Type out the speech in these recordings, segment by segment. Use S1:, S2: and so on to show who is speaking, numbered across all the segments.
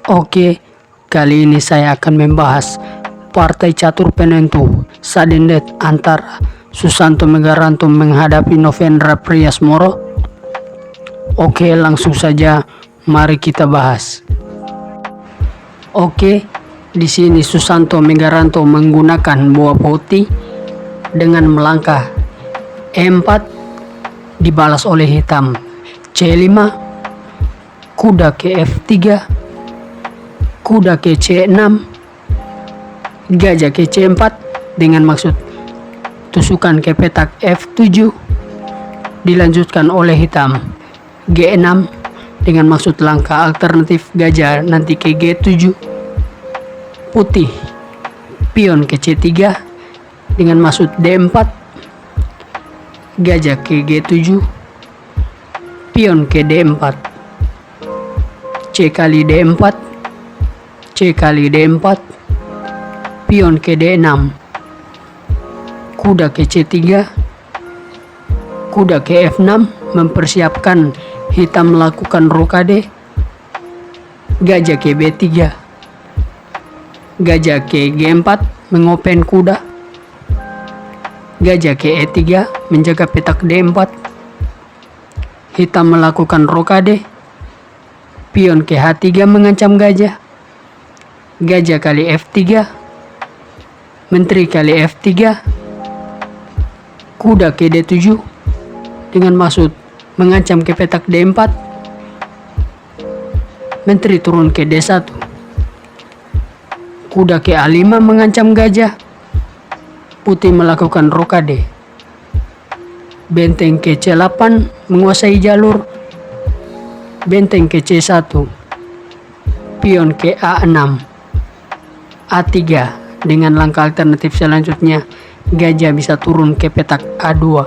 S1: Oke, kali ini saya akan membahas partai catur penentu sudden death antara Susanto Megaranto menghadapi Novendra Priasmoro. Oke, langsung saja mari kita bahas. Oke, di sini Susanto Megaranto menggunakan boa putih dengan melangkah E4 dibalas oleh hitam C5, kuda ke F3, kuda ke C6, gajah ke C4 dengan maksud tusukan ke petak F7, dilanjutkan oleh hitam G6 dengan maksud langkah alternatif gajah nanti ke G7, putih pion ke C3 dengan maksud D4, gajah ke G7, pion ke D4, C kali D4, C kali D4, pion ke D6, kuda ke C3, kuda ke F6 mempersiapkan hitam melakukan rokade, gajah ke B3, gajah ke G4 mengopen kuda, gajah ke E3 menjaga petak D4, hitam melakukan rokade, pion ke H3 mengancam gajah, gajah kali F3, menteri kali F3, kuda ke D7 dengan maksud mengancam ke petak D4, menteri turun ke D1, kuda ke A5 mengancam gajah, putih melakukan rokade, benteng ke C8 menguasai jalur, benteng ke C1, pion ke A6, A3 dengan langkah alternatif selanjutnya gajah bisa turun ke petak A2,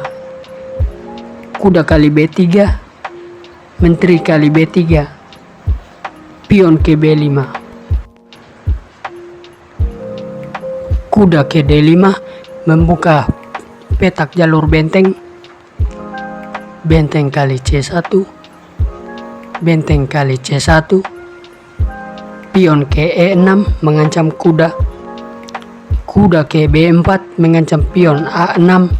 S1: kuda kali B3, menteri kali B3, pion ke B5, kuda ke D5 membuka petak jalur benteng, benteng kali C1, benteng kali C1, pion ke E6 mengancam kuda, kuda ke B4 mengancam pion A6,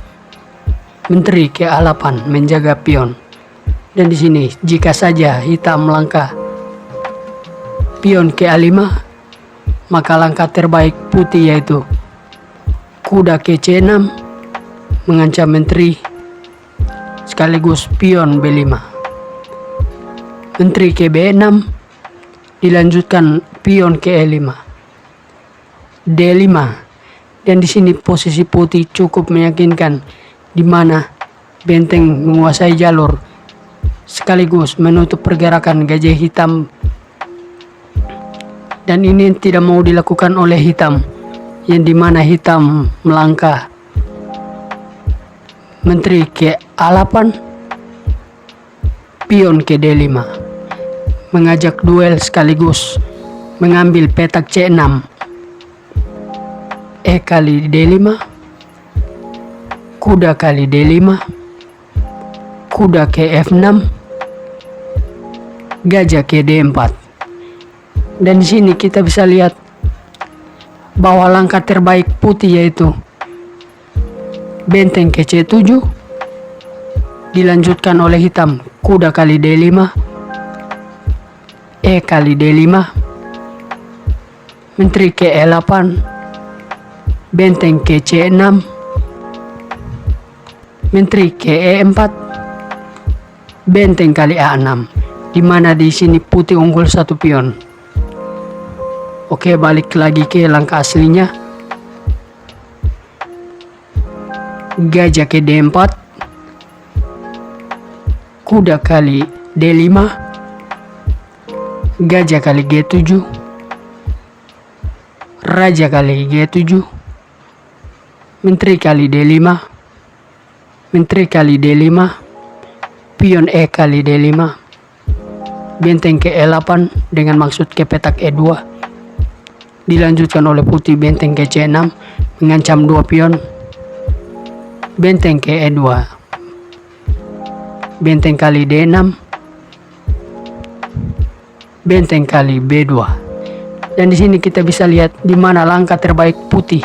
S1: menteri ke A8 menjaga pion. Dan di sini jika saja hitam melangkah pion ke A5, maka langkah terbaik putih yaitu kuda ke C6 mengancam menteri sekaligus pion B5, menteri ke B6 dilanjutkan pion ke E5, D5. Dan di sini posisi putih cukup meyakinkan di mana benteng menguasai jalur sekaligus menutup pergerakan gajah hitam, dan ini tidak mau dilakukan oleh hitam, yang dimana hitam melangkah menteri ke A8, pion ke D5 mengajak duel sekaligus mengambil petak C6, E kali D5, kuda kali D5, kuda ke F6, gajah ke D4. Dan di sini kita bisa lihat bahwa langkah terbaik putih yaitu benteng ke C7 dilanjutkan oleh hitam kuda kali D5, E kali D5, menteri ke E8, benteng ke C6, menteri ke E4, benteng kali A6, di mana di sini putih unggul satu pion. Oke, balik lagi ke langkah aslinya. Gajah ke D4, kuda kali D5, gajah kali G7, raja kali G7, menteri kali D5, menteri kali D5, pion E kali D5, benteng ke E8 dengan maksud ke petak E2, dilanjutkan oleh putih benteng ke C6 mengancam dua pion, benteng ke E2, benteng kali D6, benteng kali B2. Dan di sini kita bisa lihat di mana langkah terbaik putih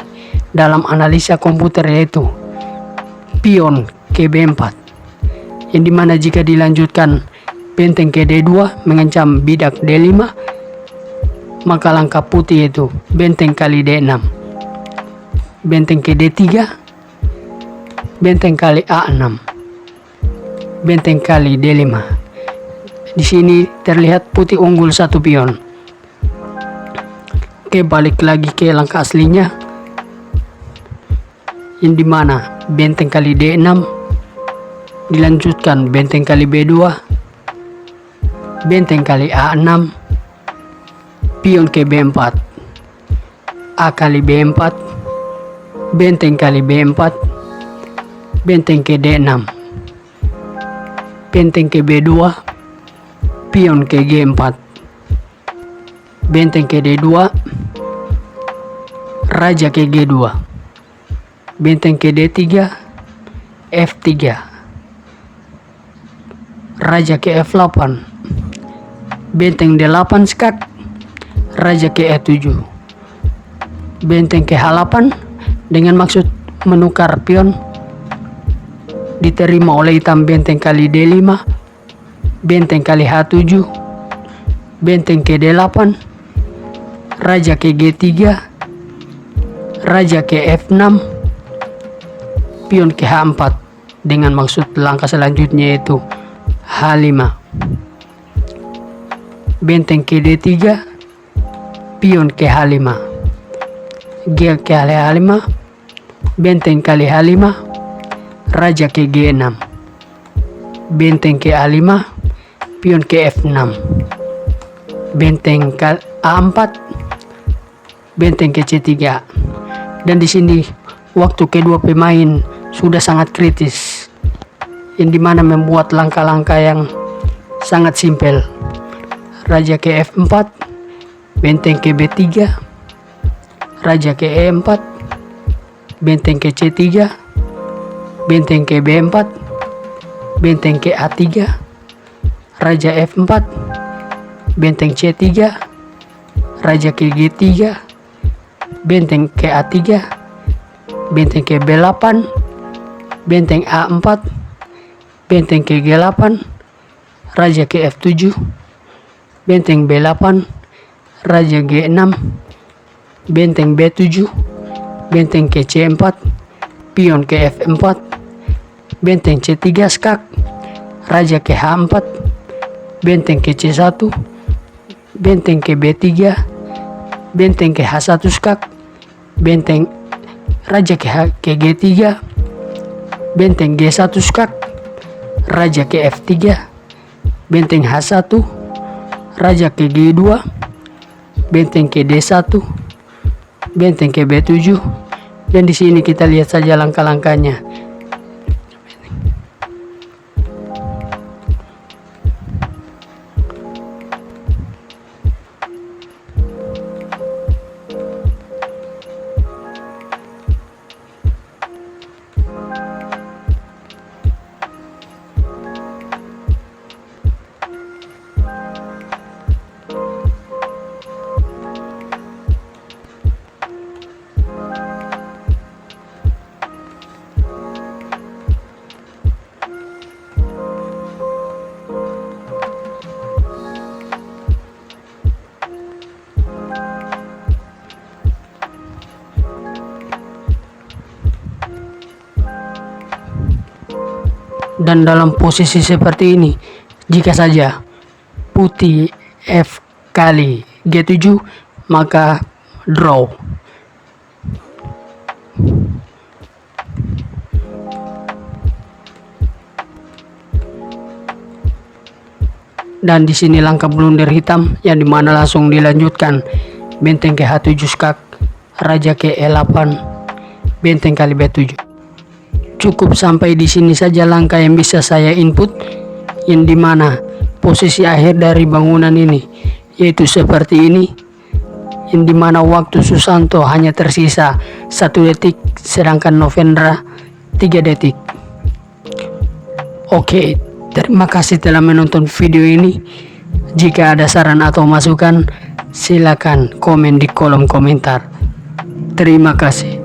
S1: dalam analisa komputer, yaitu pion ke B4. Yang dimana jika dilanjutkan benteng ke D2 mengancam bidak D5, maka langkah putih itu benteng kali D6, benteng ke D3, benteng kali A6, benteng kali D5. Di sini terlihat putih unggul 1 pion. Oke, balik lagi ke langkah aslinya, yang dimana benteng kali D6 dilanjutkan benteng kali B2, benteng kali A6, pion ke B4, A kali B4, benteng kali B4, benteng ke D6, benteng ke B2, pion ke G4, benteng ke D2, raja ke G2, benteng ke D3, F3, raja ke F8, benteng D8 skak, raja ke E7, benteng ke H8 dengan maksud menukar pion, diterima oleh hitam benteng kali D5, benteng kali H7, benteng ke D8, raja ke G3, raja ke F6, pion ke H4 dengan maksud langkah selanjutnya yaitu H5, benteng ke D3, pion ke H5, G ke H5, benteng kali H5, raja ke G6, benteng ke A5, pion ke F6, benteng ke A4, benteng ke C3. Dan di sini waktu kedua pemain sudah sangat kritis, yang dimana membuat langkah-langkah yang sangat simpel. Raja ke F4, benteng ke B3, raja ke E4, benteng ke C3, benteng ke B4, benteng ke A3, raja F4, benteng C3, raja ke G3, benteng ke A3, benteng ke B8, benteng A4, benteng ke G8, raja ke F7, benteng B8, raja G6, benteng B7, benteng ke C4, pion ke F4, benteng C3 skak, raja ke H4, benteng ke C1, benteng ke B3, benteng ke H1 skak, benteng raja ke G3, benteng G1 skak, raja ke F3, benteng H1, raja ke G2, benteng ke D1, benteng ke B7. Dan di sini kita lihat saja langkah-langkahnya. Dan dalam posisi seperti ini, jika saja putih F kali G7, maka draw. Dan di sini langkah blunder hitam, yang dimana langsung dilanjutkan benteng ke H7 skak, raja ke E8, benteng kali B7. Cukup sampai di sini saja langkah yang bisa saya input, yang dimana posisi akhir dari bangunan ini yaitu seperti ini, yang dimana waktu Susanto hanya tersisa 1 detik, sedangkan Novendra 3 detik. Oke, terima kasih telah menonton video ini. Jika ada saran atau masukan, Silakan komen di kolom komentar. Terima kasih.